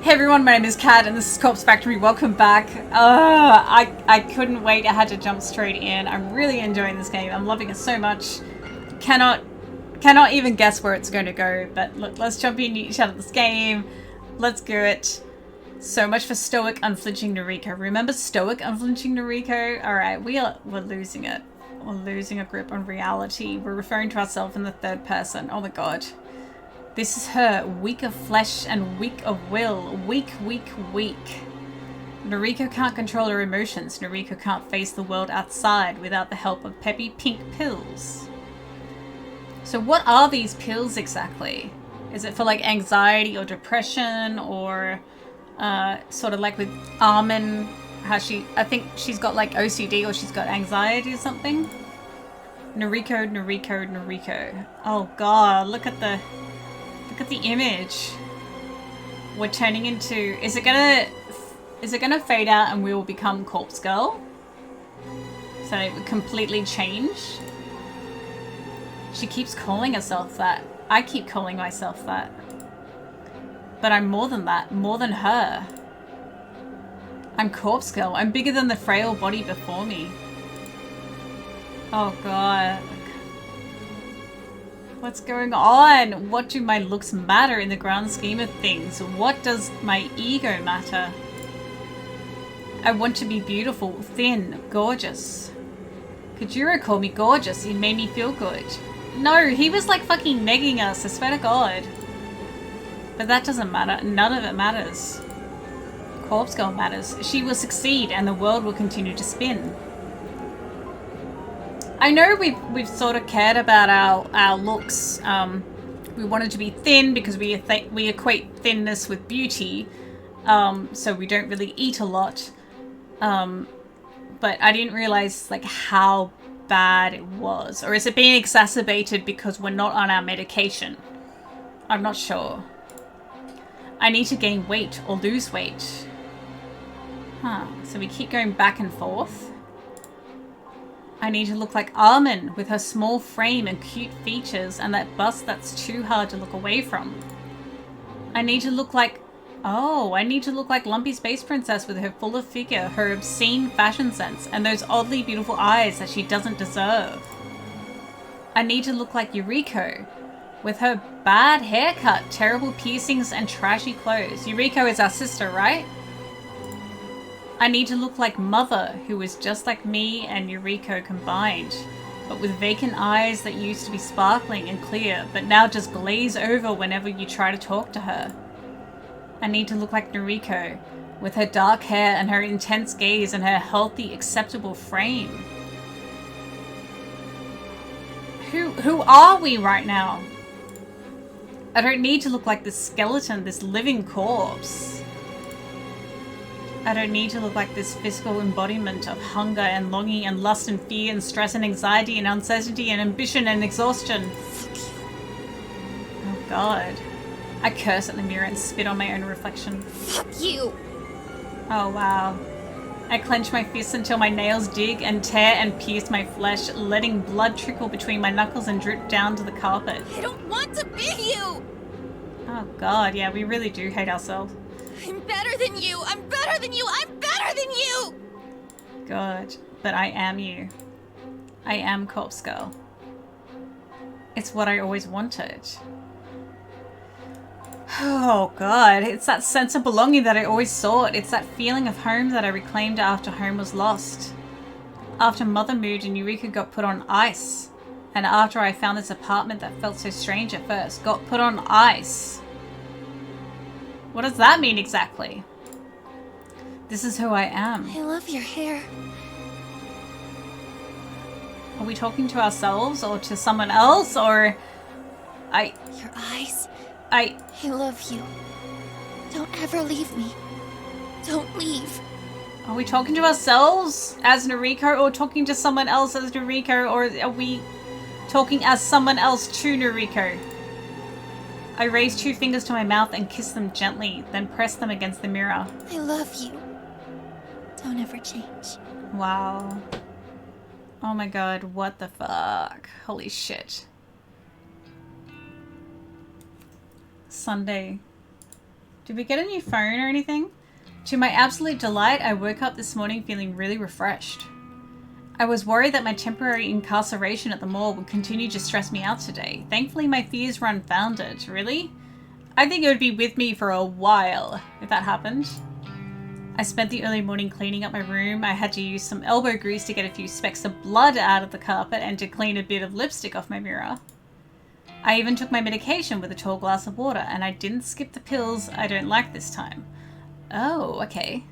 Hey everyone, my name is Cad and this is Corpse Factory. Welcome back. I couldn't wait. I had to jump straight in. I'm really enjoying this game. I'm loving it so much. Cannot even guess where it's going to go. But look, let's jump into each other this game. Let's do it. So much for stoic, unflinching Noriko. Remember stoic, unflinching Noriko? Alright, we're losing it. We're losing a grip on reality. We're referring to ourselves in the third person. Oh my god. This is her, weak of flesh and weak of will. Weak, weak, weak. Noriko can't control her emotions. Noriko can't face the world outside without the help of peppy pink pills. So what are these pills exactly? Is it for like anxiety or depression, or sort of like with Armin, how I think she's got like OCD or she's got anxiety or something? Noriko, Noriko, Noriko. Oh god, look at the image. We're turning into... Is it gonna fade out and we will become Corpse Girl? So it would completely change? She keeps calling herself that. I keep calling myself that. But I'm more than that. More than her. I'm Corpse Girl. I'm bigger than the frail body before me. Oh god. What's going on? What do my looks matter in the grand scheme of things? What does my ego matter? I want to be beautiful, thin, gorgeous. Kajuro called me gorgeous. He made me feel good. No, he was like fucking negging us, I swear to god. But that doesn't matter. None of it matters. Corpse Girl matters. She will succeed and the world will continue to spin. I know we've sort of cared about our looks. We wanted to be thin because we equate thinness with beauty. So we don't really eat a lot. But I didn't realize like how bad it was. Or is it being exacerbated because we're not on our medication? I'm not sure. I need to gain weight or lose weight. Huh. So we keep going back and forth. I need to look like Armin with her small frame and cute features and that bust that's too hard to look away from. I need to look like... Oh, I need to look like Lumpy Space Princess with her fuller figure, her obscene fashion sense, and those oddly beautiful eyes that she doesn't deserve. I need to look like Noriko with her bad haircut, terrible piercings, and trashy clothes. Noriko is our sister, right? I need to look like Mother, who is just like me and Noriko combined, but with vacant eyes that used to be sparkling and clear, but now just glaze over whenever you try to talk to her. I need to look like Noriko, with her dark hair and her intense gaze and her healthy, acceptable frame. Who are we right now? I don't need to look like this skeleton, this living corpse. I don't need to look like this physical embodiment of hunger and longing and lust and fear and stress and anxiety and uncertainty and ambition and exhaustion. Oh god. I curse at the mirror and spit on my own reflection. Fuck you! Oh wow. I clench my fists until my nails dig and tear and pierce my flesh, letting blood trickle between my knuckles and drip down to the carpet. I don't want to be you! Oh god, yeah, we really do hate ourselves. I'm better than you! I'm better than you! I'm better than you! God, but I am you. I am Corpse Girl. It's what I always wanted. Oh god, it's that sense of belonging that I always sought. It's that feeling of home that I reclaimed after home was lost. After Mother moved and Noriko got put on ice. And after I found this apartment that felt so strange at first, got put on ice. What does that mean exactly? This is who I am. I love your hair. Are we talking to ourselves or to someone else, or... Your eyes. I love you. Don't ever leave me. Don't leave. Are we talking to ourselves as Noriko, or talking to someone else as Noriko, or are we talking as someone else to Noriko? I raise 2 fingers to my mouth and kiss them gently, then press them against the mirror. I love you. Don't ever change. Wow. Oh my god, what the fuck? Holy shit. Sunday, Did we get a new phone or anything? To my absolute delight, I woke up this morning feeling really refreshed. I was worried that my temporary incarceration at the mall would continue to stress me out today. Thankfully, my fears were unfounded. Really? I think it would be with me for a while if that happened. I spent the early morning cleaning up my room. I had to use some elbow grease to get a few specks of blood out of the carpet and to clean a bit of lipstick off my mirror. I even took my medication with a tall glass of water, and I didn't skip the pills I don't like this time. Oh, okay.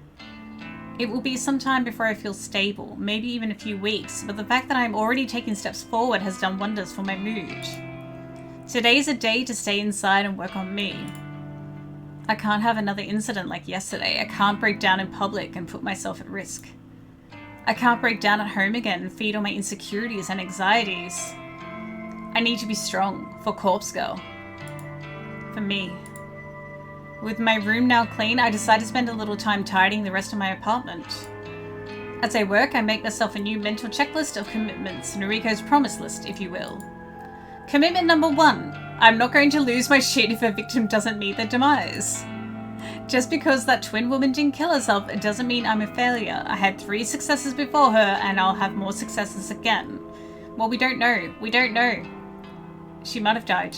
It will be some time before I feel stable, maybe even a few weeks, but the fact that I'm already taking steps forward has done wonders for my mood. Today's a day to stay inside and work on me. I can't have another incident like yesterday. I can't break down in public and put myself at risk. I can't break down at home again and feed on my insecurities and anxieties. I need to be strong for Corpse Girl. For me. With my room now clean, I decide to spend a little time tidying the rest of my apartment. As I work, I make myself a new mental checklist of commitments, Noriko's promise list, if you will. Commitment number 1. I'm not going to lose my shit if a victim doesn't meet their demise. Just because that twin woman didn't kill herself, it doesn't mean I'm a failure. I had 3 successes before her, and I'll have more successes again. Well, we don't know. We don't know. She might have died.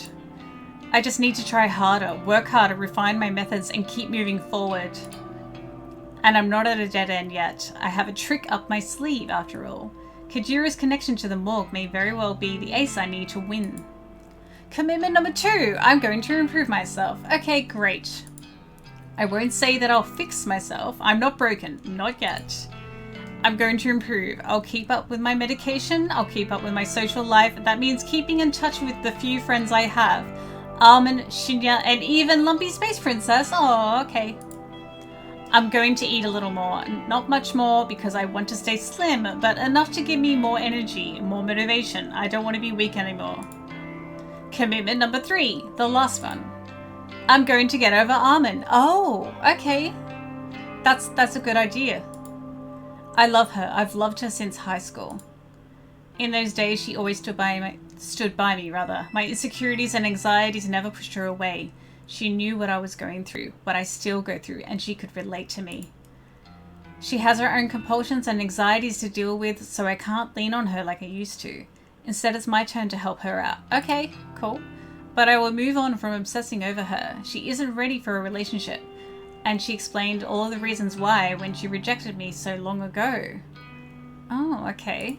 I just need to try harder, work harder, refine my methods, and keep moving forward. And I'm not at a dead end yet. I have a trick up my sleeve, after all. Kajira's connection to the morgue may very well be the ace I need to win. Commitment number 2. I'm going to improve myself. Okay, great. I won't say that I'll fix myself. I'm not broken. Not yet. I'm going to improve. I'll keep up with my medication. I'll keep up with my social life. That means keeping in touch with the few friends I have. Armin, Shinya, and even Lumpy Space Princess. Oh, okay. I'm going to eat a little more. Not much more because I want to stay slim, but enough to give me more energy, more motivation. I don't want to be weak anymore. Commitment number 3, the last one. I'm going to get over Armin. Oh, okay. That's a good idea. I love her. I've loved her since high school. In those days, she always stood by me. My insecurities and anxieties never pushed her away. She knew what I was going through, what I still go through, and she could relate to me. She has her own compulsions and anxieties to deal with, so I can't lean on her like I used to. Instead, it's my turn to help her out. Okay, cool. But I will move on from obsessing over her. She isn't ready for a relationship. And she explained all of the reasons why when she rejected me so long ago. Oh, okay.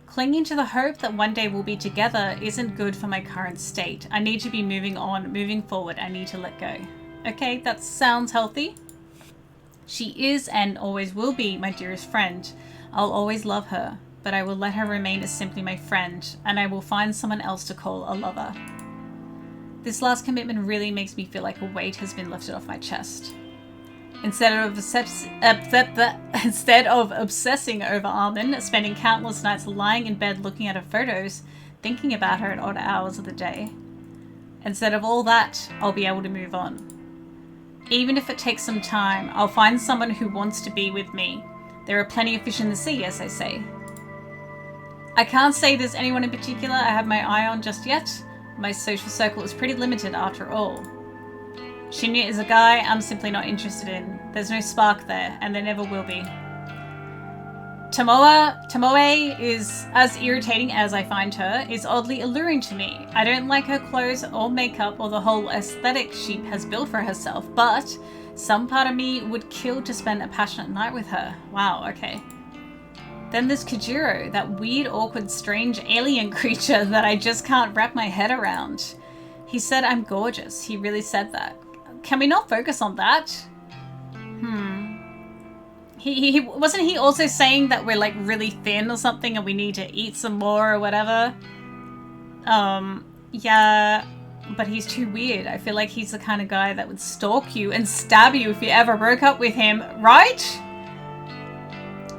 Clinging to the hope that one day we'll be together isn't good for my current state. I need to be moving on, moving forward. I need to let go. Okay, that sounds healthy. She is and always will be my dearest friend. I'll always love her, but I will let her remain as simply my friend, and I will find someone else to call a lover. This last commitment really makes me feel like a weight has been lifted off my chest. Instead of obsessing over Armin, spending countless nights lying in bed looking at her photos, thinking about her at odd hours of the day. Instead of all that, I'll be able to move on. Even if it takes some time, I'll find someone who wants to be with me. There are plenty of fish in the sea, as they say. I can't say there's anyone in particular I have my eye on just yet. My social circle is pretty limited after all. Shinya is a guy I'm simply not interested in. There's no spark there, and there never will be. Tomoe is as irritating as I find her, is oddly alluring to me. I don't like her clothes or makeup or the whole aesthetic she has built for herself, but some part of me would kill to spend a passionate night with her. Wow, okay. Then there's Kajiro, that weird, awkward, strange alien creature that I just can't wrap my head around. He said I'm gorgeous. He really said that. Can we not focus on that? He wasn't he also saying that we're like really thin or something and we need to eat some more or whatever? Yeah, but he's too weird. I feel like he's the kind of guy that would stalk you and stab you if you ever broke up with him, right?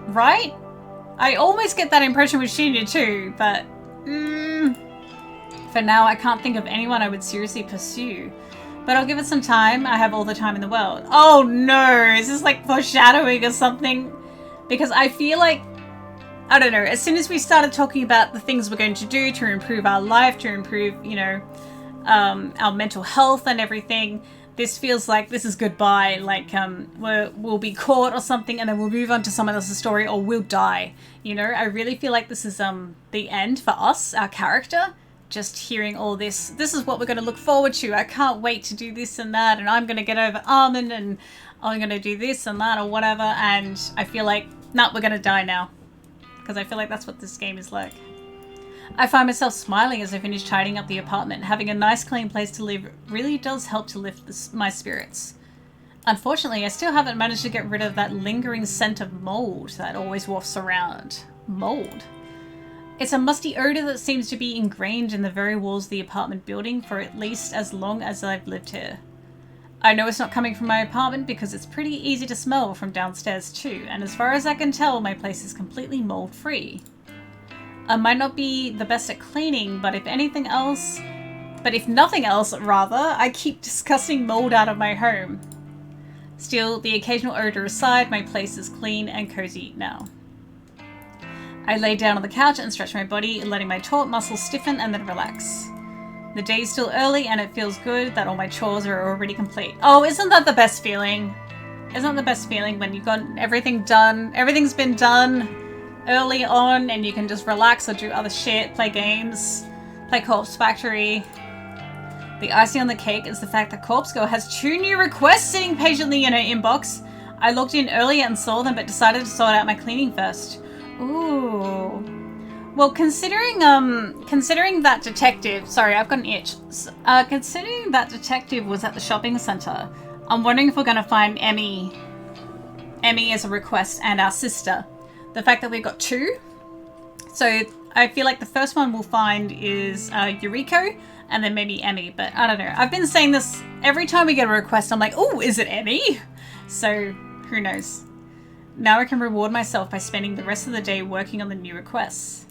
Right? I almost get that impression with Shinya too, but for now I can't think of anyone I would seriously pursue. But I'll give it some time. I have all the time in the world. Oh no, is this like foreshadowing or something? Because I feel like, I don't know, as soon as we started talking about the things we're going to do to improve our life, to improve, you know, our mental health and everything, this feels like this is goodbye. Like, we'll be caught or something, and then we'll move on to someone else's story, or we'll die. You know, I really feel like this is the end for us, our character. Just hearing all this. This is what we're going to look forward to. I can't wait to do this and that, and I'm going to get over Armin, and I'm going to do this and that or whatever. And I feel like, nah, we're going to die now. Because I feel like that's what this game is like. I find myself smiling as I finish tidying up the apartment. Having a nice clean place to live really does help to lift my spirits. Unfortunately, I still haven't managed to get rid of that lingering scent of mold that always wafts around. Mold? It's a musty odor that seems to be ingrained in the very walls of the apartment building for at least as long as I've lived here. I know it's not coming from my apartment because it's pretty easy to smell from downstairs too, and as far as I can tell, my place is completely mold-free. I might not be the best at cleaning, but if nothing else, I keep disgusting mold out of my home. Still, the occasional odor aside, my place is clean and cozy now. I lay down on the couch and stretch my body, letting my taut muscles stiffen and then relax. The day's still early and it feels good that all my chores are already complete. Oh, isn't that the best feeling? Isn't that the best feeling when you've got everything done? Everything's been done early on and you can just relax or do other shit, play games, play Corpse Factory. The icing on the cake is the fact that Corpse Girl has 2 new requests sitting patiently in her inbox. I logged in earlier and saw them but decided to sort out my cleaning first. Ooh. Well, considering that detective... Sorry, I've got an itch. Considering that detective was at the shopping centre, I'm wondering if we're going to find Emmy as a request and our sister. The fact that we've got 2. So I feel like the first one we'll find is Noriko and then maybe Emmy. But I don't know. I've been saying this every time we get a request. I'm like, oh, is it Emmy? So who knows? Now I can reward myself by spending the rest of the day working on the new requests.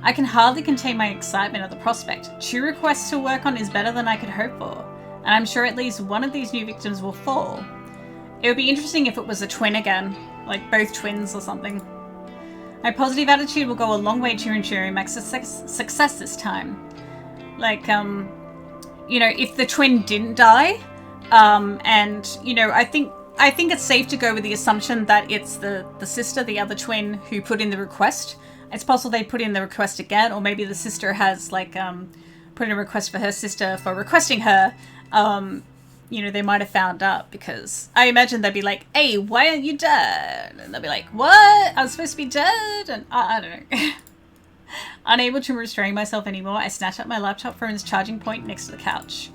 I can hardly contain my excitement at the prospect. 2 requests to work on is better than I could hope for, and I'm sure at least one of these new victims will fall. It would be interesting if it was a twin again, like both twins or something. My positive attitude will go a long way to ensuring my success this time. Like, you know, if the twin didn't die, and, you know, I think it's safe to go with the assumption that it's the sister, the other twin, who put in the request. It's possible they put in the request again, or maybe the sister has, like, put in a request for her sister for requesting her. You know, they might have found out, because I imagine they'd be like, hey, why aren't you dead? And they'll be like, what? I was supposed to be dead? And I don't know. Unable to restrain myself anymore, I snatch up my laptop from its charging point next to the couch.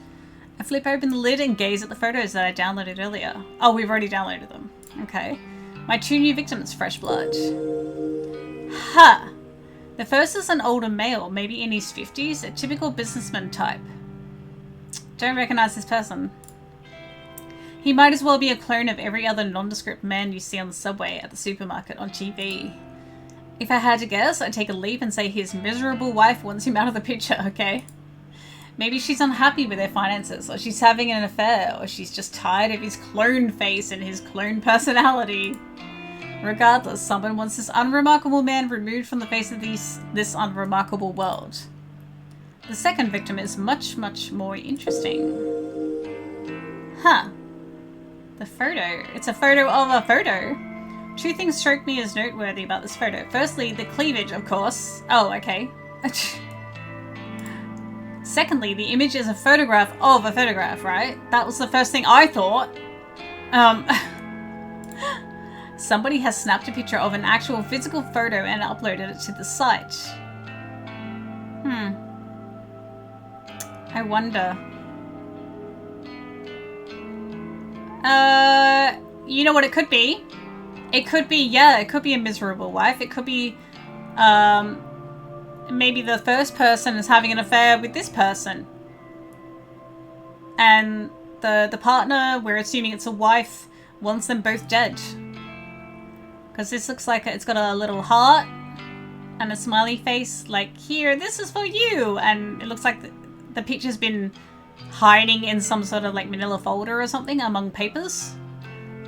I flip open the lid and gaze at the photos that I downloaded earlier. Oh, we've already downloaded them. Okay. My 2 new victims, fresh blood. Ha! The first is an older male, maybe in his 50s, a typical businessman type. Don't recognize this person. He might as well be a clone of every other nondescript man you see on the subway, at the supermarket, on TV. If I had to guess, I'd take a leap and say his miserable wife wants him out of the picture, okay? Maybe she's unhappy with their finances, or she's having an affair, or she's just tired of his clone face and his clone personality. Regardless, someone wants this unremarkable man removed from the face of this unremarkable world. The second victim is much, much more interesting. Huh. The photo. It's a photo of a photo. 2 things struck me as noteworthy about this photo. Firstly, the cleavage, of course. Oh, okay. Secondly, the image is a photograph of a photograph, right? That was the first thing I thought. Somebody has snapped a picture of an actual physical photo and uploaded it to the site. I wonder. You know what it could be? It could be, yeah, it could be a miserable wife. It could be, maybe the first person is having an affair with this person. And the partner, we're assuming it's a wife, wants them both dead. Because this looks like it's got a little heart and a smiley face, like, here, this is for you. And it looks like the picture's been hiding in some sort of like manila folder or something among papers.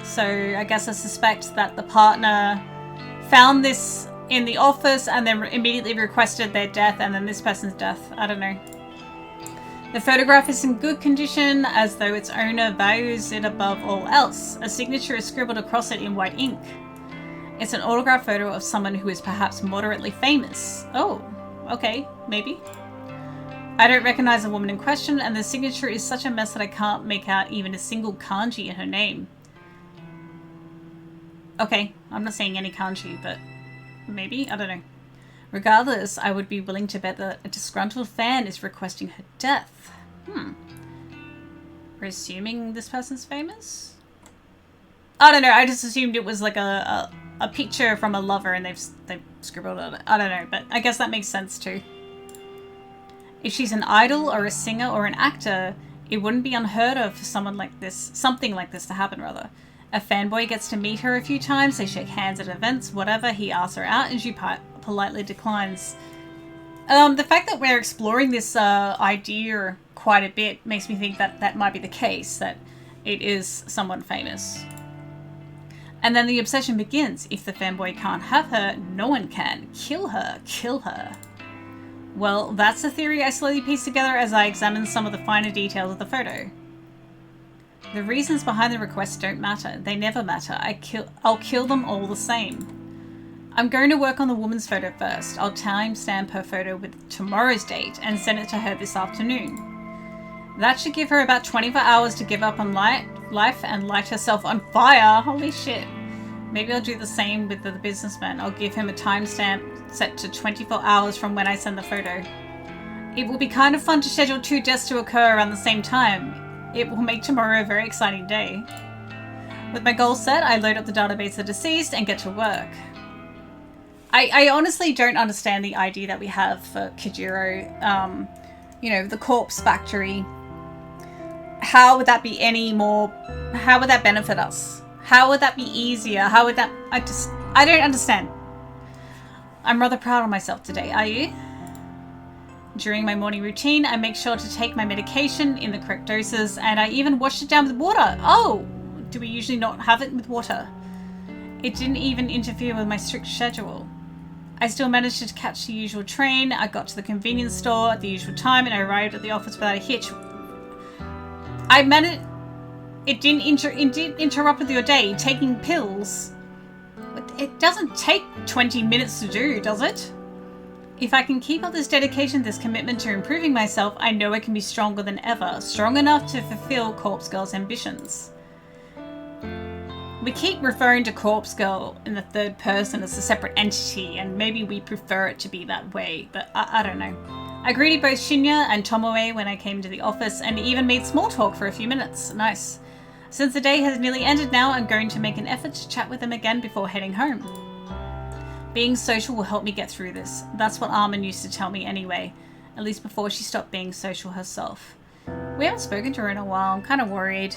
So I guess I suspect that the partner found this in the office and then immediately requested their death, and then this person's death. I don't know. The photograph is in good condition, as though its owner values it above all else. A signature is scribbled across it in white ink. It's an autograph photo of someone who is perhaps moderately famous. Oh, okay, maybe. I don't recognize the woman in question, and the signature is such a mess that I can't make out even a single kanji in her name. Okay, I'm not saying any kanji, but maybe? I don't know. Regardless, I would be willing to bet that a disgruntled fan is requesting her death. We're assuming this person's famous? I don't know, I just assumed it was like a picture from a lover and they've scribbled on it. I don't know, but I guess that makes sense too. If she's an idol or a singer or an actor, it wouldn't be unheard of for something like this to happen rather. A fanboy gets to meet her a few times, they shake hands at events, whatever, he asks her out and she politely declines. The fact that we're exploring this idea quite a bit makes me think that that might be the case, that it is someone famous. And then the obsession begins. If the fanboy can't have her, no one can. Kill her. Kill her. Well, that's a theory I slowly piece together as I examine some of the finer details of the photo. The reasons behind the request don't matter. They never matter. I'll kill them all the same. I'm going to work on the woman's photo first. I'll timestamp her photo with tomorrow's date and send it to her this afternoon. That should give her about 24 hours to give up on life and light herself on fire. Holy shit. Maybe I'll do the same with the businessman. I'll give him a timestamp set to 24 hours from when I send the photo. It will be kind of fun to schedule 2 deaths to occur around the same time. It will make tomorrow a very exciting day. With my goal set, I load up the database of the deceased and get to work. I honestly don't understand the idea that we have for Kajiro. You know, the corpse factory. How would that be any more... How would that benefit us? How would that be easier? How would that... I don't understand. I'm rather proud of myself today, are you? During my morning routine, I make sure to take my medication in the correct doses, and I even wash it down with water. Oh! Do we usually not have it with water? It didn't even interfere with my strict schedule. I still managed to catch the usual train. I got to the convenience store at the usual time, and I arrived at the office without a hitch. I managed... It didn't interrupt with your day. Taking pills. It doesn't take 20 minutes to do, does it? If I can keep up this dedication, this commitment to improving myself, I know I can be stronger than ever. Strong enough to fulfill Corpse Girl's ambitions. We keep referring to Corpse Girl in the third person as a separate entity, and maybe we prefer it to be that way, but I don't know. I greeted both Shinya and Tomoe when I came to the office, and even made small talk for a few minutes. Nice. Since the day has nearly ended now, I'm going to make an effort to chat with them again before heading home. Being social will help me get through this. That's what Armin used to tell me anyway, at least before she stopped being social herself. We haven't spoken to her in a while. I'm kind of worried.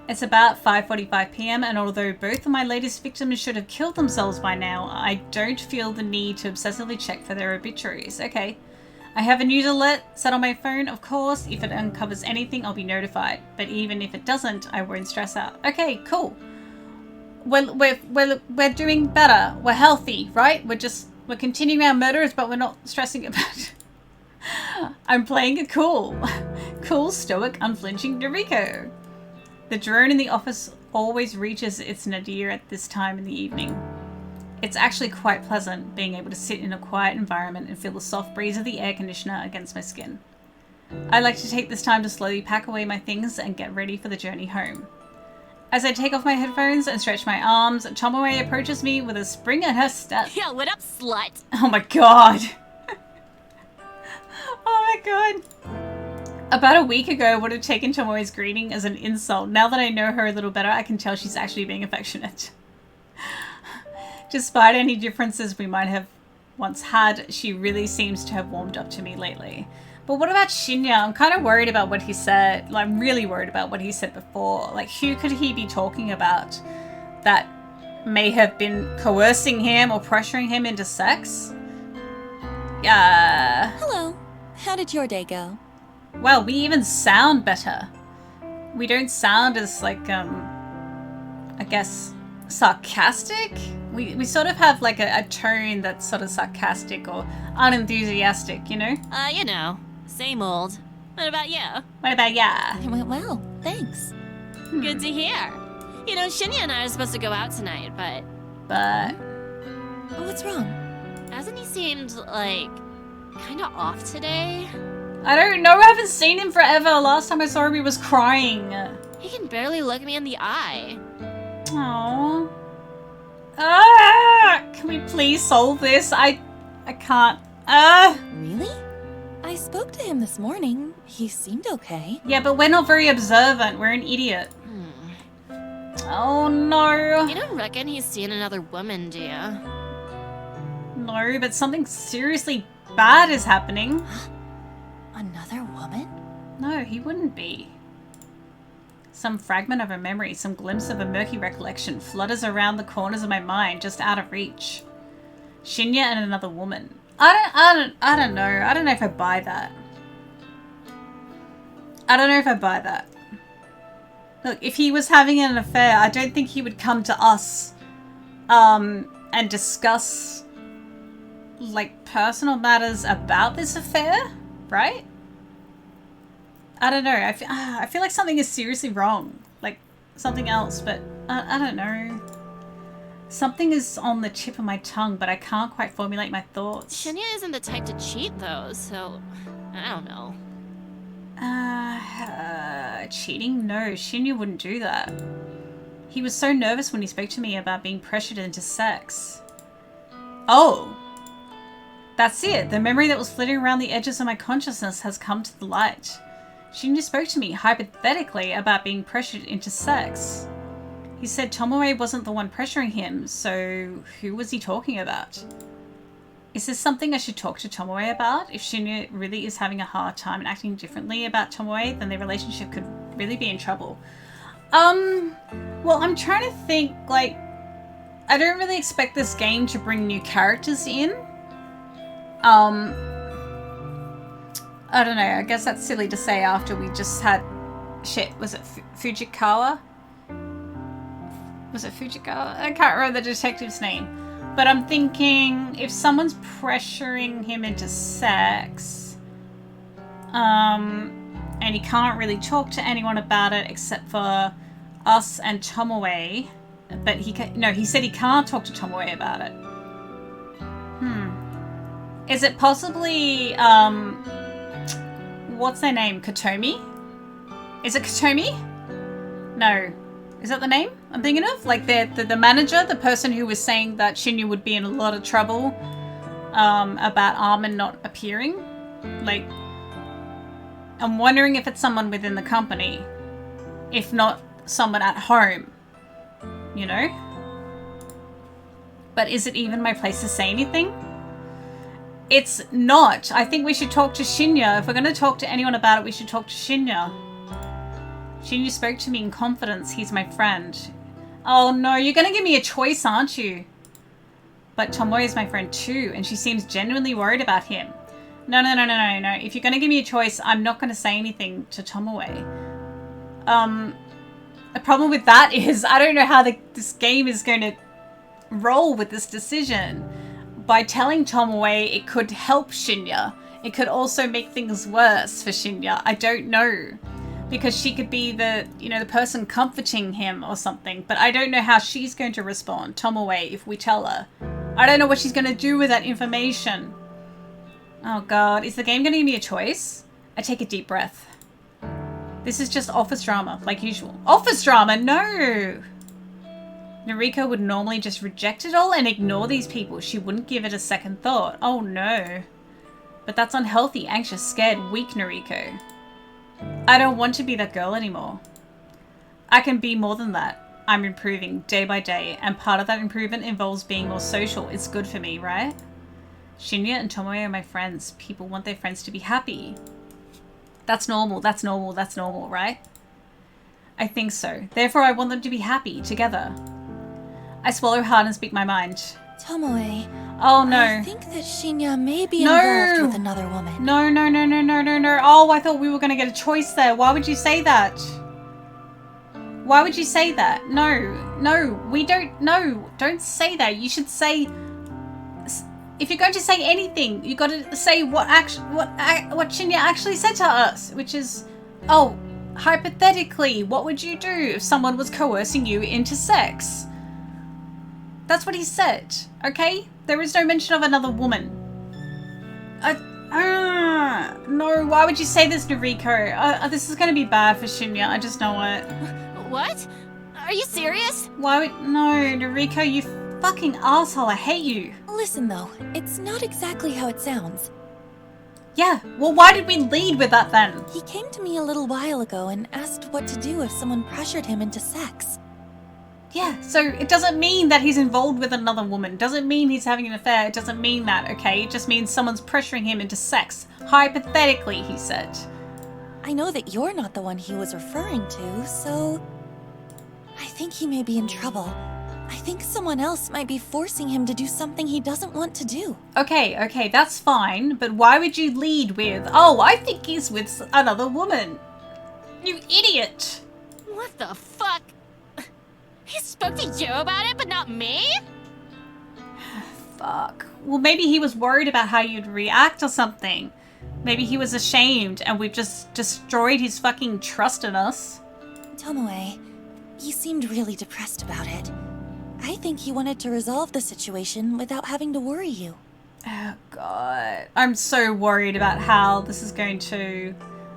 It's about 5:45 PM, and although both of my latest victims should have killed themselves by now, I don't feel the need to obsessively check for their obituaries. Okay. I have a news alert set on my phone, of course. If it uncovers anything, I'll be notified. But even if it doesn't, I won't stress out. Okay, cool. We're doing better. We're healthy, right? We're continuing our murders, but we're not stressing about it. I'm playing it cool. Cool, stoic, unflinching Noriko. The drone in the office always reaches its nadir at this time in the evening. It's actually quite pleasant being able to sit in a quiet environment and feel the soft breeze of the air conditioner against my skin. I like to take this time to slowly pack away my things and get ready for the journey home. As I take off my headphones and stretch my arms, Tomoe approaches me with a spring in her step. Yo, what up, slut? Oh my god. Oh my god. About a week ago, I would have taken Tomoe's greeting as an insult. Now that I know her a little better, I can tell she's actually being affectionate. Despite any differences we might have once had, she really seems to have warmed up to me lately. But what about Shinya? I'm kind of worried about what he said. Like, I'm really worried about what he said before. Like, who could he be talking about that may have been coercing him or pressuring him into sex? Hello. How did your day go? Well, we even sound better. We don't sound as, like, I guess, sarcastic? We sort of have, like, a tone that's sort of sarcastic or unenthusiastic, you know? You know, same old. What about you? What about ya? It went well, thanks. Good to hear. You know, Shinya and I are supposed to go out tonight, but Oh, what's wrong? hasn't he seemed, like, kind of off today? I don't know. I haven't seen him forever. Last time I saw him, he was crying. He can barely look me in the eye. Aww. Ah! Can we please solve this? I can't. Really? I spoke to him this morning. He seemed okay. Yeah, but we're not very observant. We're an idiot. Oh no. You don't reckon he's seen another woman, do you? No, but something seriously bad is happening. Another woman? No, he wouldn't be. Some fragment of a memory, some glimpse of a murky recollection flutters around the corners of my mind, just out of reach. Shinya and another woman. I don't know. I don't know if I buy that. I don't know if I buy that. Look, if he was having an affair, I don't think he would come to us and discuss like personal matters about this affair, right? I don't know. I feel like something is seriously wrong. Like something else, but I don't know. Something is on the tip of my tongue, but I can't quite formulate my thoughts. Shinya isn't the type to cheat, though, so I don't know. Cheating? No, Shinya wouldn't do that. He was so nervous when he spoke to me about being pressured into sex. Oh! That's it. The memory that was flitting around the edges of my consciousness has come to the light. Shinya spoke to me, hypothetically, about being pressured into sex. He said Tomoe wasn't the one pressuring him, so who was he talking about? Is this something I should talk to Tomoe about? If Shinya really is having a hard time and acting differently about Tomoe, then their relationship could really be in trouble. Well, I'm trying to think, like, I don't really expect this game to bring new characters in. I don't know, I guess that's silly to say after we just had, was it Fujikawa? Was it Fujikawa? I can't remember the detective's name. But I'm thinking, if someone's pressuring him into sex, and he can't really talk to anyone about it except for us and Tomoe, but he said he can't talk to Tomoe about it. Is it possibly, what's their name? Kotomi? Is it Kotomi? No. Is that the name I'm thinking of? Like the manager, the person who was saying that Shinya would be in a lot of trouble about Armin not appearing. Like, I'm wondering if it's someone within the company. If not someone at home. You know? But is it even my place to say anything? It's not. I think we should talk to Shinya. If we're going to talk to anyone about it, we should talk to Shinya. Shinya spoke to me in confidence. He's my friend. Oh no, you're going to give me a choice, aren't you? But Tomoe is my friend too, and she seems genuinely worried about him. No. If you're going to give me a choice, I'm not going to say anything to Tomoe. The problem with that is I don't know how this game is going to roll with this decision. By telling Tomoe, it could help Shinya. It could also make things worse for Shinya. I don't know. Because she could be the person comforting him or something. But I don't know how she's going to respond, Tomoe, if we tell her. I don't know what she's going to do with that information. Oh god, is the game going to give me a choice? I take a deep breath. This is just office drama, like usual. Office drama? No! Noriko would normally just reject it all and ignore these people. She wouldn't give it a second thought. Oh no. But that's unhealthy, anxious, scared, weak Noriko. I don't want to be that girl anymore. I can be more than that. I'm improving day by day, and part of that improvement involves being more social. It's good for me, right? Shinya and Tomoe are my friends. People want their friends to be happy. That's normal, right? I think so. Therefore, I want them to be happy, together. I swallow hard and speak my mind. Tomoe. Oh no. I think that Shinya may be involved with another woman. No. Oh, I thought we were going to get a choice there. Why would you say that? Why would you say that? No, we don't. No, don't say that. You should say... if you're going to say anything, you got to say what Shinya actually said to us, which is, oh, hypothetically, what would you do if someone was coercing you into sex? That's what he said, okay? There is no mention of another woman. No, why would you say this, Noriko? This is going to be bad for Shinya, I just know it. What? Are you serious? Why would... No, Noriko, you fucking asshole, I hate you. Listen though, it's not exactly how it sounds. Yeah, well why did we lead with that then? He came to me a little while ago and asked what to do if someone pressured him into sex. Yeah, so it doesn't mean that he's involved with another woman. Doesn't mean he's having an affair. It doesn't mean that, okay? It just means someone's pressuring him into sex. Hypothetically, he said. I know that you're not the one he was referring to, so... I think he may be in trouble. I think someone else might be forcing him to do something he doesn't want to do. Okay, that's fine. But why would you lead with, oh, I think he's with another woman? You idiot! What the fuck? He spoke to you about it, but not me? Fuck. Well, maybe he was worried about how you'd react or something. Maybe he was ashamed and we've just destroyed his fucking trust in us. Tomoe, he seemed really depressed about it. I think he wanted to resolve the situation without having to worry you. Oh, God. I'm so worried about how this is going to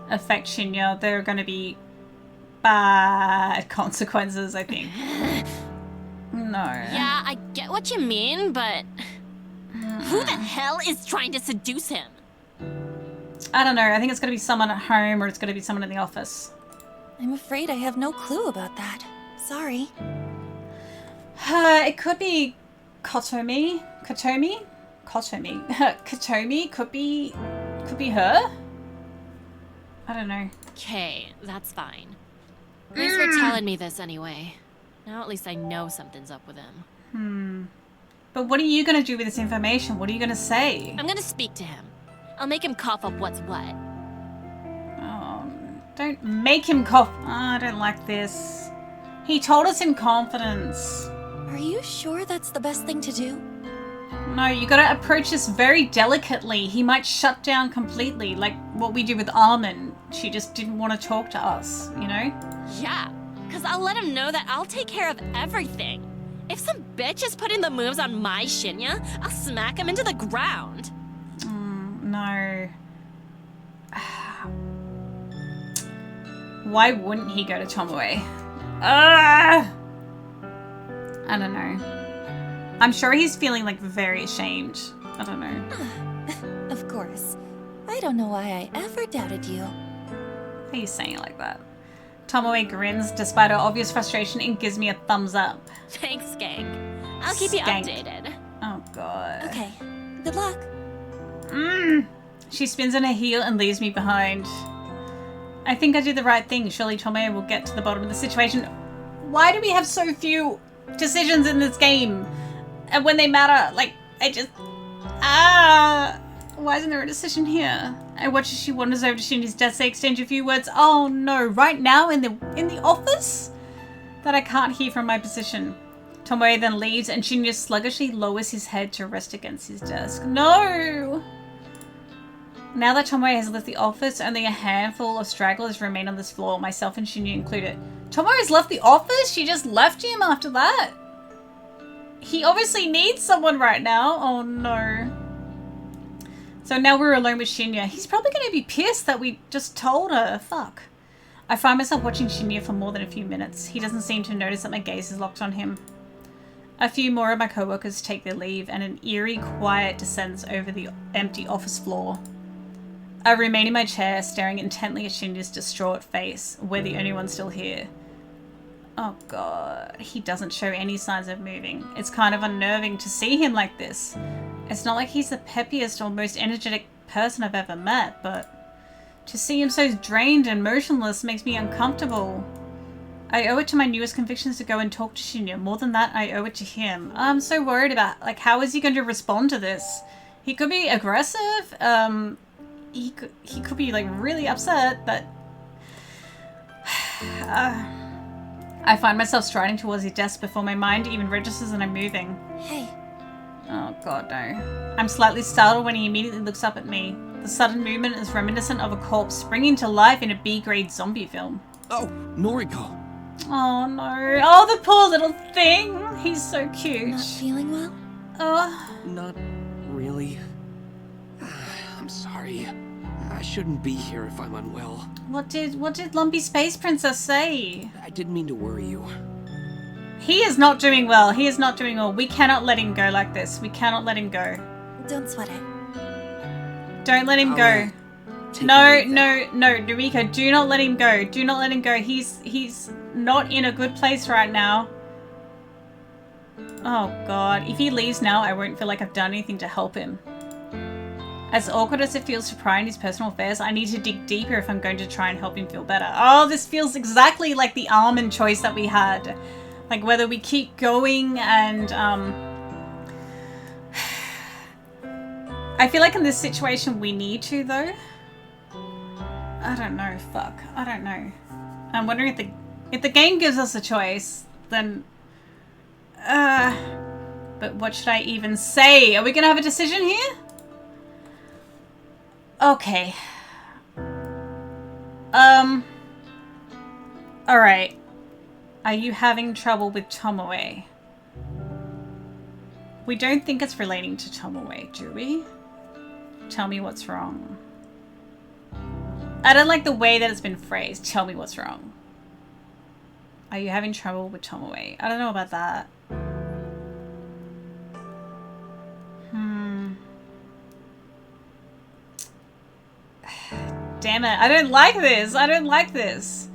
affect Shinya. There are going to be bad consequences, I think. No. Yeah, I get what you mean, but... Who the hell is trying to seduce him? I don't know. I think it's going to be someone at home or it's going to be someone in the office. I'm afraid I have no clue about that. Sorry. It could be Kotomi. Kotomi? Kotomi could be her? I don't know. Okay, that's fine. Thanks for telling me this anyway. Now at least I know something's up with him. But what are you going to do with this information? What are you going to say? I'm gonna speak to him. I'll make him cough up what's what. Oh, don't make him cough. Oh, I don't like this. He told us in confidence. Are you sure that's the best thing to do? No, you gotta approach this very delicately. He might shut down completely, like what we did with Armin. She just didn't want to talk to us, you know? Yeah, because I'll let him know that I'll take care of everything. If some bitch is putting the moves on my Shinya, I'll smack him into the ground. No. Why wouldn't he go to Tomoe? I don't know. I'm sure he's feeling like very ashamed. I don't know. Of course. I don't know why I ever doubted you. Why are you saying it like that? Tomoe grins despite her obvious frustration and gives me a thumbs up. Thanks, Skank. I'll keep you Skank. updated. Oh god. Okay. Good luck. She spins on her heel and leaves me behind. I think I did the right thing. Surely Tomoe will get to the bottom of the situation. Why do we have so few decisions in this game? And when they matter, like, I just... Why isn't there a decision here? I watch as she wanders over to Shinji's desk. They exchange a few words. Oh no, right now in the office? That I can't hear from my position. Tomoe then leaves and Shinya sluggishly lowers his head to rest against his desk. No! Now that Tomoe has left the office, only a handful of stragglers remain on this floor, myself and Shinya included. Tomoe has left the office? She just left him after that? He obviously needs someone right now. Oh no. So now we're alone with Shinya. He's probably going to be pissed that we just told her. Fuck. I find myself watching Shinya for more than a few minutes. He doesn't seem to notice that my gaze is locked on him. A few more of my coworkers take their leave and an eerie quiet descends over the empty office floor. I remain in my chair, staring intently at Shinya's distraught face. We're the only ones still here. Oh god, he doesn't show any signs of moving. It's kind of unnerving to see him like this. It's not like he's the peppiest or most energetic person I've ever met, but to see him so drained and motionless makes me uncomfortable. I owe it to my newest convictions to go and talk to Shinya. More than that, I owe it to him. I'm so worried about, like, how is he going to respond to this? He could be aggressive. He could be, like, really upset, but... I find myself striding towards his desk before my mind even registers that I'm moving. Hey, Oh god, no. I'm slightly startled when he immediately looks up at me. The sudden movement is reminiscent of a corpse springing to life in a B-grade zombie film. Oh, Noriko. Oh no. Oh, the poor little thing. He's so cute. Not feeling well? Oh. Not really. I'm sorry. I shouldn't be here if I'm unwell. What did Lumpy Space Princess say? I didn't mean to worry you. He is not doing well. He is not doing well. We cannot let him go like this. We cannot let him go. Don't sweat it. Don't let him go. No, Noriko, do not let him go. Do not let him go. He's not in a good place right now. Oh god. If he leaves now, I won't feel like I've done anything to help him. As awkward as it feels to pry in his personal affairs, I need to dig deeper if I'm going to try and help him feel better. Oh, this feels exactly like the almond choice that we had. Like whether we keep going and I feel like in this situation we need to though. I don't know, fuck. I don't know. I'm wondering if the game gives us a choice, then but what should I even say? Are we gonna have a decision here? Okay. Alright. Are you having trouble with Tomoe? We don't think it's relating to Tomoe, do we? Tell me what's wrong. I don't like the way that it's been phrased. Tell me what's wrong. Are you having trouble with Tomoe? I don't know about that. Damn it. I don't like this. I don't like this.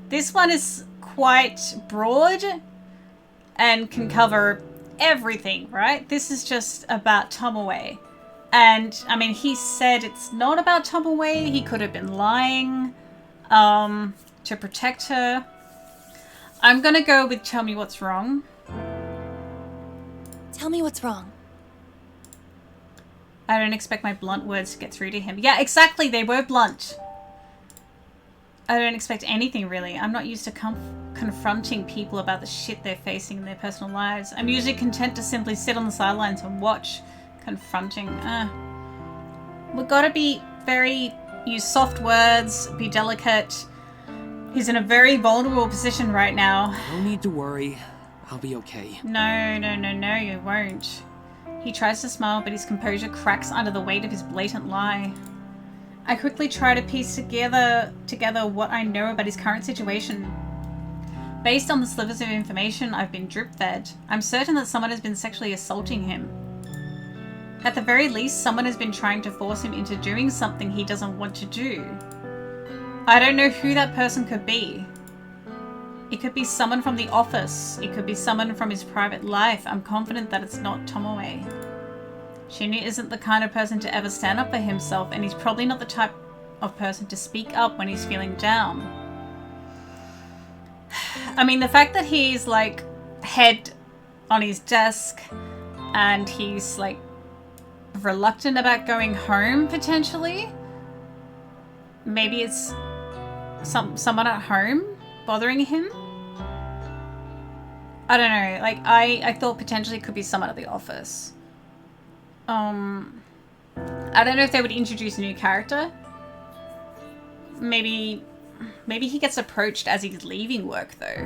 This one is quite broad and can cover everything, right? This is just about Tomoe. And, I mean, he said it's not about Tomoe. He could have been lying to protect her. I'm gonna go with tell me what's wrong. Tell me what's wrong. I don't expect my blunt words to get through to him. Yeah, exactly. They were blunt. I don't expect anything, really. I'm not used to confronting people about the shit they're facing in their personal lives. I'm usually content to simply sit on the sidelines and watch. Confronting. We've got to use soft words, be delicate. He's in a very vulnerable position right now. No need to worry. I'll be okay. No, you won't. He tries to smile, but his composure cracks under the weight of his blatant lie. I quickly try to piece together what I know about his current situation. Based on the slivers of information I've been drip-fed, I'm certain that someone has been sexually assaulting him. At the very least, someone has been trying to force him into doing something he doesn't want to do. I don't know who that person could be. It could be someone from the office. It could be someone from his private life. I'm confident that it's not Tomoe. Shinya isn't the kind of person to ever stand up for himself, and he's probably not the type of person to speak up when he's feeling down. I mean, the fact that he's like head on his desk and he's like reluctant about going home potentially. Maybe it's someone at home bothering him. I don't know. Like I thought potentially it could be someone at the office. I don't know if they would introduce a new character. Maybe he gets approached as he's leaving work though.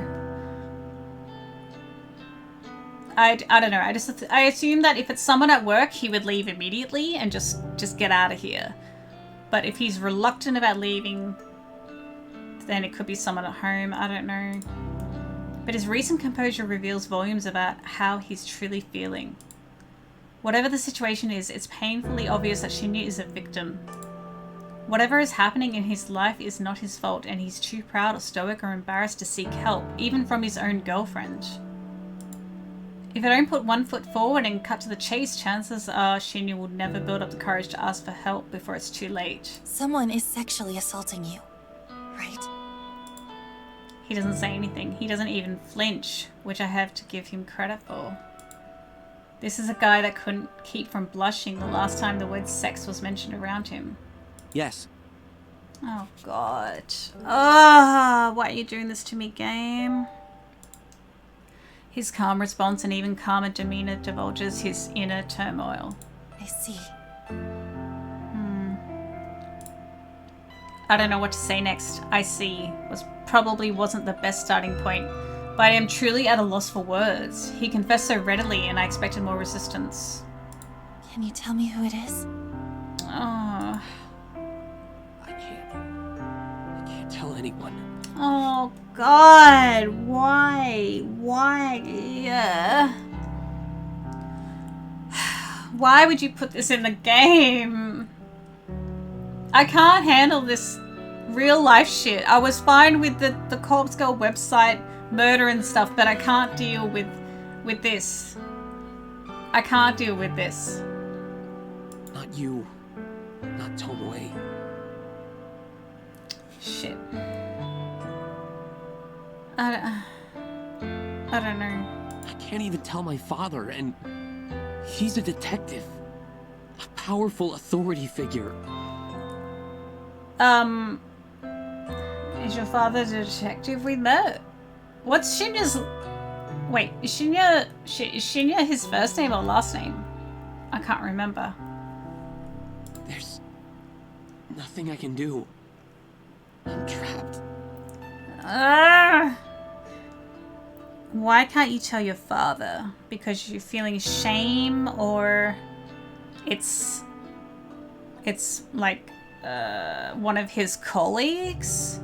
I don't know. I assume that if it's someone at work, he would leave immediately and just get out of here. But if he's reluctant about leaving, then it could be someone at home. I don't know. But his recent composure reveals volumes about how he's truly feeling. Whatever the situation is, it's painfully obvious that Shinya is a victim. Whatever is happening in his life is not his fault, and he's too proud or stoic or embarrassed to seek help, even from his own girlfriend. If I don't put one foot forward and cut to the chase, chances are Shinya will never build up the courage to ask for help before it's too late. Someone is sexually assaulting you, right? He doesn't say anything. He doesn't even flinch, which I have to give him credit for. This is a guy that couldn't keep from blushing the last time the word sex was mentioned around him. Yes. Oh god. Ah, why are you doing this to me, game? His calm response and even calmer demeanor divulges his inner turmoil. I see. I don't know what to say next. I see probably wasn't the best starting point, but I am truly at a loss for words. He confessed so readily and I expected more resistance. Can you tell me who it is? Oh. I can't tell anyone. Oh God, why? Why? Why would you put this in the game? I can't handle this real life shit. I was fine with the Corpse Girl website murder and stuff, but I can't deal with this. I can't deal with this. Not you. Not Tomoe. Shit. I don't know. I can't even tell my father, and he's a detective. A powerful authority figure. Is your father the detective we met? What's Shinya's... Wait, is Shinya his first name or last name? I can't remember. There's nothing I can do. I'm trapped. Why can't you tell your father? Because you're feeling shame, or it's like one of his colleagues?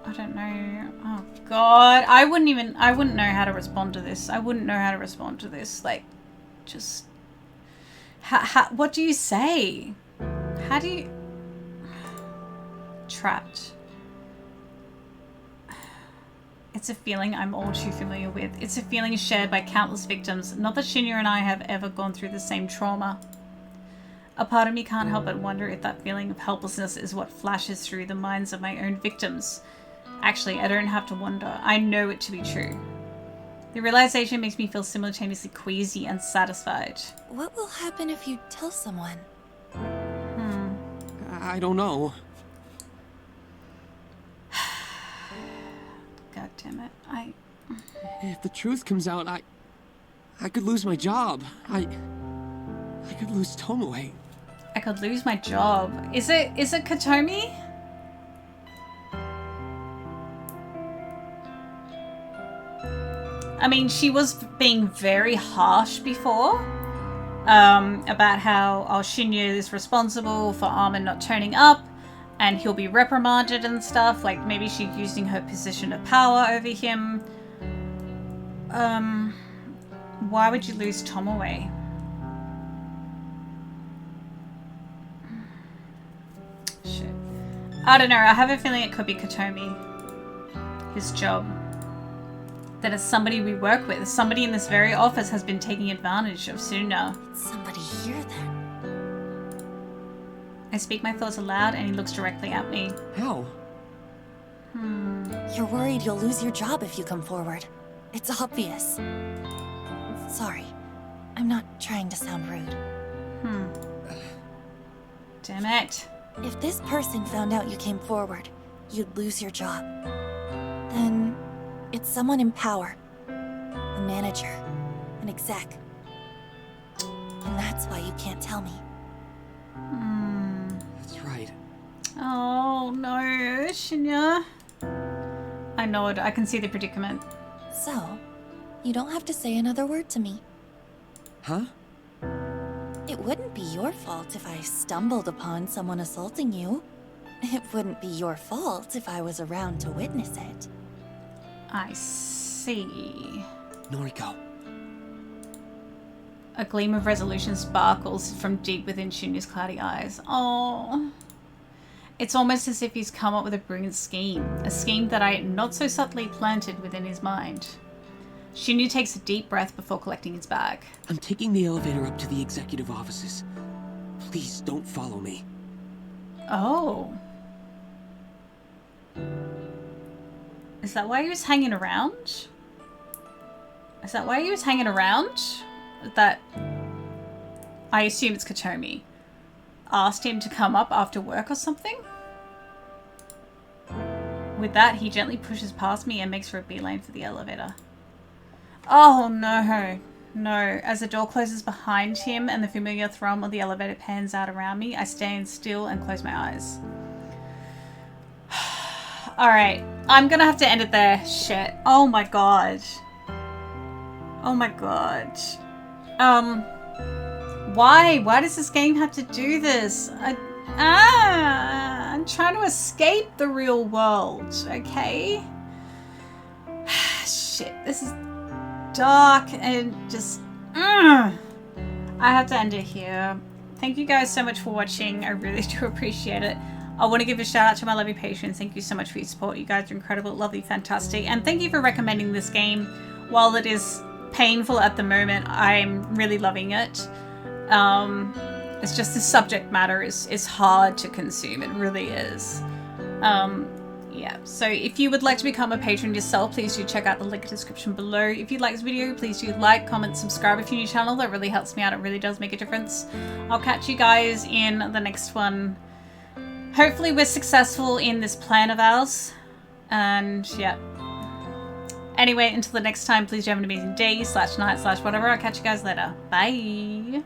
I don't know. Oh God, I wouldn't know how to respond to this. Like, just what do you say? How do you... Trapped. It's a feeling I'm all too familiar with. It's a feeling shared by countless victims. Not that Shinya and I have ever gone through the same trauma. A part of me can't help but wonder if that feeling of helplessness is what flashes through the minds of my own victims. Actually, I don't have to wonder. I know it to be true. The realization makes me feel simultaneously queasy and satisfied. What will happen if you tell someone? I don't know. God damn it. If the truth comes out, I could lose my job. I could lose Tomoe. I could lose my job. Is it Katomi? I mean, she was being very harsh before about how Shinya is responsible for Armin not turning up and he'll be reprimanded and stuff. Like, maybe she's using her position of power over him. Why would you lose Tomoe? Shit. I don't know. I have a feeling it could be Katomi. His job. That is somebody we work with. Somebody in this very office has been taking advantage of Suna. Somebody here then. I speak my thoughts aloud and he looks directly at me. How? You're worried you'll lose your job if you come forward. It's obvious. Sorry. I'm not trying to sound rude. Damn it. If this person found out you came forward, you'd lose your job. Then it's someone in power. A manager. An exec. And that's why you can't tell me. That's right. Oh no, Shinya. I nod. I can see the predicament. So, you don't have to say another word to me. Huh? It wouldn't be your fault if I stumbled upon someone assaulting you. It wouldn't be your fault if I was around to witness it. I see. Noriko. A gleam of resolution sparkles from deep within Shinya's cloudy eyes. Oh. It's almost as if he's come up with a brilliant scheme. A scheme that I not so subtly planted within his mind. Shinya takes a deep breath before collecting his bag. I'm taking the elevator up to the executive offices. Please don't follow me. Oh. Is that why he was hanging around? Is that why he was hanging around? That... I assume it's Katomi. Asked him to come up after work or something? With that, he gently pushes past me and makes for a beeline for the elevator. Oh no. No. As the door closes behind him and the familiar thrum of the elevator pans out around me, I stand still and close my eyes. Alright. I'm gonna have to end it there. Shit. Oh my god. Oh my god. Why? Why does this game have to do this? I'm trying to escape the real world, okay? Shit, this is dark and just... I have to end it here. Thank you guys so much for watching. I really do appreciate it. I want to give a shout out to my lovely patrons. Thank you so much for your support. You guys are incredible, lovely, fantastic. And thank you for recommending this game. While it is painful at the moment, I'm really loving it. It's just the subject matter is hard to consume. It really is. Yeah, so if you would like to become a patron yourself, please do check out the link in the description below. If you like this video, please do like, comment, subscribe if you're new to the channel. That really helps me out. It really does make a difference. I'll catch you guys in the next one. Hopefully we're successful in this plan of ours. And yeah. Anyway, until the next time, please do have an amazing day, /night, /whatever. I'll catch you guys later. Bye.